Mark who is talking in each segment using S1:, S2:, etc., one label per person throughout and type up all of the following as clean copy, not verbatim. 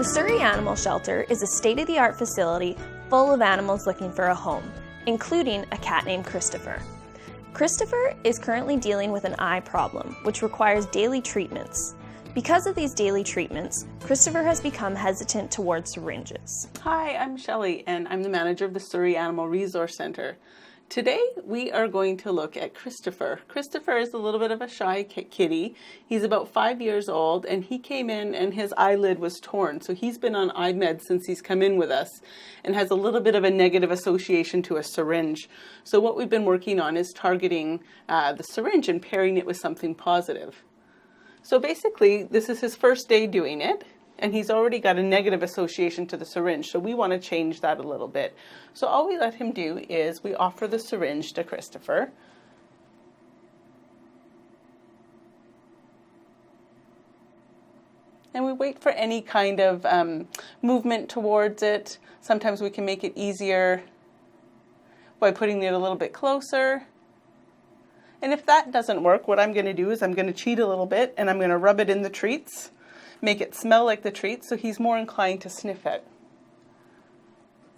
S1: The Surrey Animal Shelter is a state-of-the-art facility full of animals looking for a home, including a cat named Christopher. Christopher is currently dealing with an eye problem, which requires daily treatments. Because of these daily treatments, Christopher has become hesitant towards syringes.
S2: Hi, I'm Shelley, and I'm the manager of the Surrey Animal Resource Centre. Today, we are going to look at Christopher. Christopher is a little bit of a shy kitty. He's about 5 years old, and he came in and his eyelid was torn. So he's been on eye meds since he's come in with us and has a little bit of a negative association to a syringe. So what we've been working on is targeting the syringe and pairing it with something positive. So basically, this is his first day doing it, and he's already got a negative association to the syringe, so we want to change that a little bit. So all we let him do is we offer the syringe to Christopher. And we wait for any kind of movement towards it. Sometimes we can make it easier by putting it a little bit closer. And if that doesn't work, what I'm going to do is I'm going to cheat a little bit, and I'm going to rub it in the treats. Make it smell like the treats so he's more inclined to sniff it.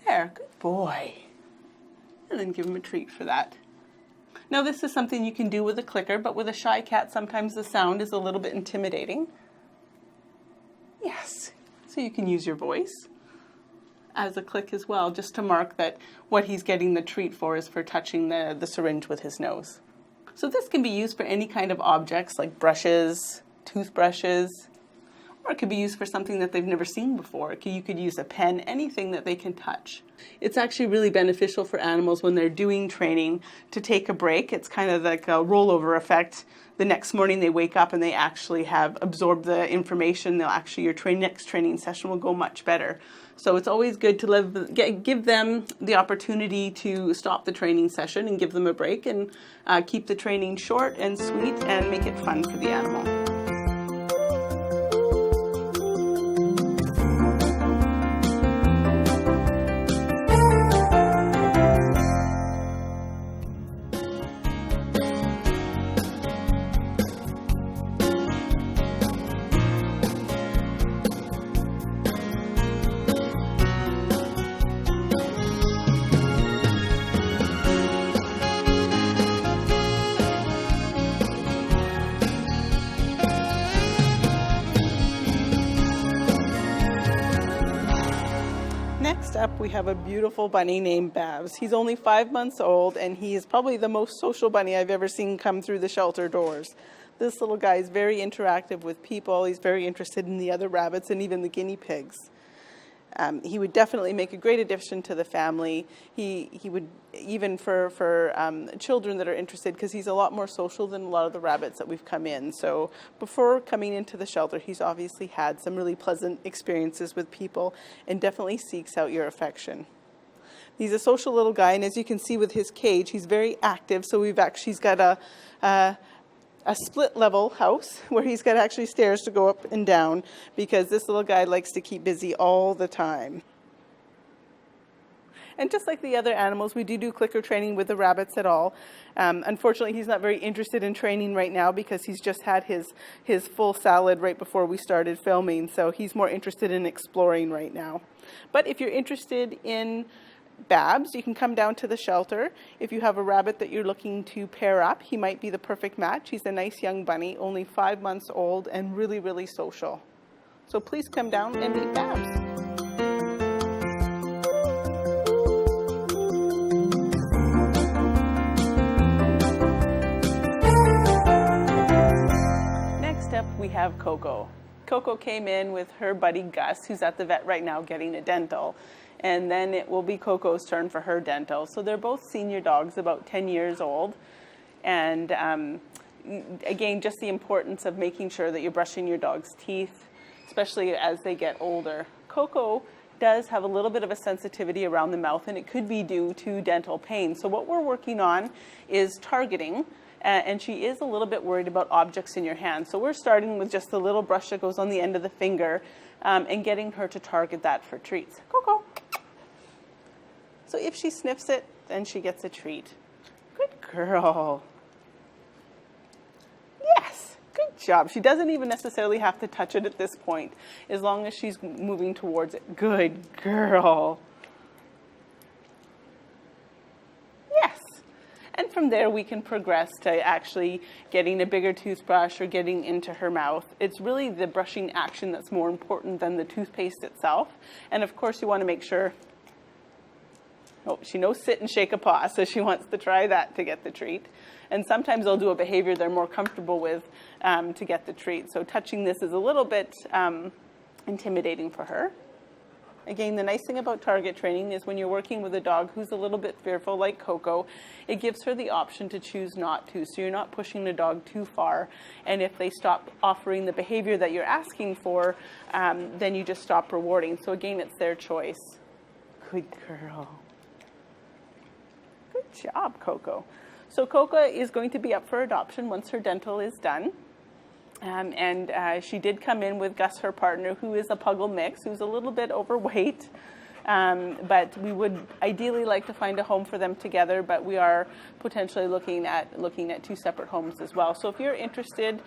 S2: There, good boy. And then give him a treat for that. Now this is something you can do with a clicker, but with a shy cat sometimes the sound is a little bit intimidating. Yes, so you can use your voice as a click as well, just to mark that what he's getting the treat for is for touching the syringe with his nose. So this can be used for any kind of objects like brushes, toothbrushes, or it could be used for something that they've never seen before. You could use a pen, anything that they can touch. It's actually really beneficial for animals when they're doing training to take a break. It's kind of like a rollover effect. The next morning they wake up and they actually have absorbed the information. Your next training session will go much better. So it's always good to give them the opportunity to stop the training session and give them a break and keep the training short and sweet and make it fun for the animal. Next up, we have a beautiful bunny named Babs. He's only 5 months old, and he is probably the most social bunny I've ever seen come through the shelter doors. This little guy is very interactive with people. He's very interested in the other rabbits and even the guinea pigs. He would definitely make a great addition to the family. He would, even for children that are interested, because he's a lot more social than a lot of the rabbits that we've come in. So before coming into the shelter, he's obviously had some really pleasant experiences with people and definitely seeks out your affection. He's a social little guy, and as you can see with his cage, he's very active. So he's got a split level house where he's got actually stairs to go up and down because this little guy likes to keep busy all the time. And just like the other animals, we do clicker training with the rabbits at all. Unfortunately, he's not very interested in training right now because he's just had his full salad right before we started filming. So he's more interested in exploring right now. But if you're interested in Babs, you can come down to the shelter. If you have a rabbit that you're looking to pair up, he might be the perfect match. He's a nice young bunny, only 5 months old and really, really social. So please come down and meet Babs. Next up, we have Coco. Coco came in with her buddy Gus, who's at the vet right now getting a dental. And then it will be Coco's turn for her dental. So they're both senior dogs, about 10 years old. And again, just the importance of making sure that you're brushing your dog's teeth, especially as they get older. Coco does have a little bit of a sensitivity around the mouth, and it could be due to dental pain. So what we're working on is targeting, and she is a little bit worried about objects in your hand. So we're starting with just the little brush that goes on the end of the finger and getting her to target that for treats. Coco. So if she sniffs it, then she gets a treat. Good girl. Yes, good job. She doesn't even necessarily have to touch it at this point, as long as she's moving towards it. Good girl. Yes. And from there, we can progress to actually getting a bigger toothbrush or getting into her mouth. It's really the brushing action that's more important than the toothpaste itself. And of course, you want to make sure, oh, she knows sit and shake a paw, so she wants to try that to get the treat. And sometimes they'll do a behavior they're more comfortable with to get the treat. So touching this is a little bit intimidating for her. Again, the nice thing about target training is when you're working with a dog who's a little bit fearful, like Coco, it gives her the option to choose not to. So you're not pushing the dog too far. And if they stop offering the behavior that you're asking for, then you just stop rewarding. So again, it's their choice. Good girl. Good job, Coco. So Coco is going to be up for adoption once her dental is done. She did come in with Gus, her partner, who is a Puggle mix, who's a little bit overweight. But we would ideally like to find a home for them together, but we are potentially looking at 2 separate homes as well. So if you're interested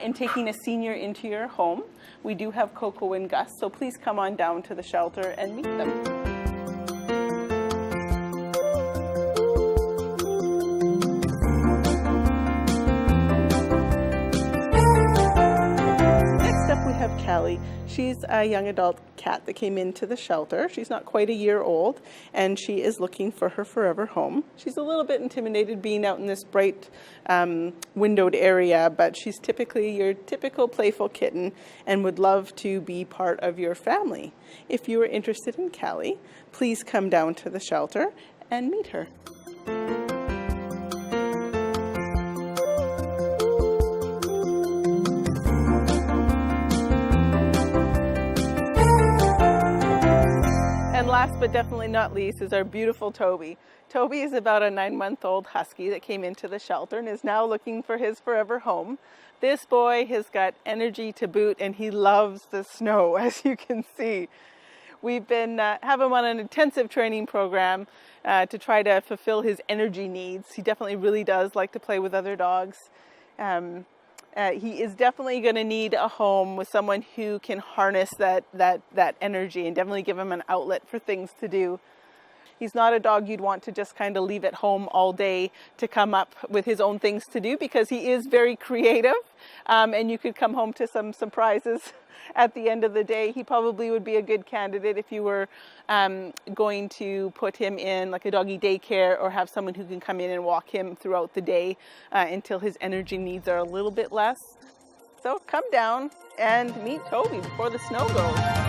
S2: in taking a senior into your home, we do have Coco and Gus, so please come on down to the shelter and meet them. Cali. She's a young adult cat that came into the shelter. She's not quite a year old, and she is looking for her forever home. She's a little bit intimidated being out in this bright windowed area, but she's typically your typical playful kitten and would love to be part of your family. If you are interested in Cali, please come down to the shelter and meet her. And last but definitely not least is our beautiful Toby. Toby is about a 9-month-old husky that came into the shelter and is now looking for his forever home. This boy has got energy to boot, and he loves the snow, as you can see. We've been have him on an intensive training program to try to fulfill his energy needs. He definitely really does like to play with other dogs. He is definitely going to need a home with someone who can harness that energy and definitely give him an outlet for things to do. He's not a dog you'd want to just kind of leave at home all day to come up with his own things to do, because he is very creative, and you could come home to some surprises at the end of the day. He probably would be a good candidate if you were going to put him in like a doggy daycare, or have someone who can come in and walk him throughout the day until his energy needs are a little bit less. So come down and meet Toby before the snow goes.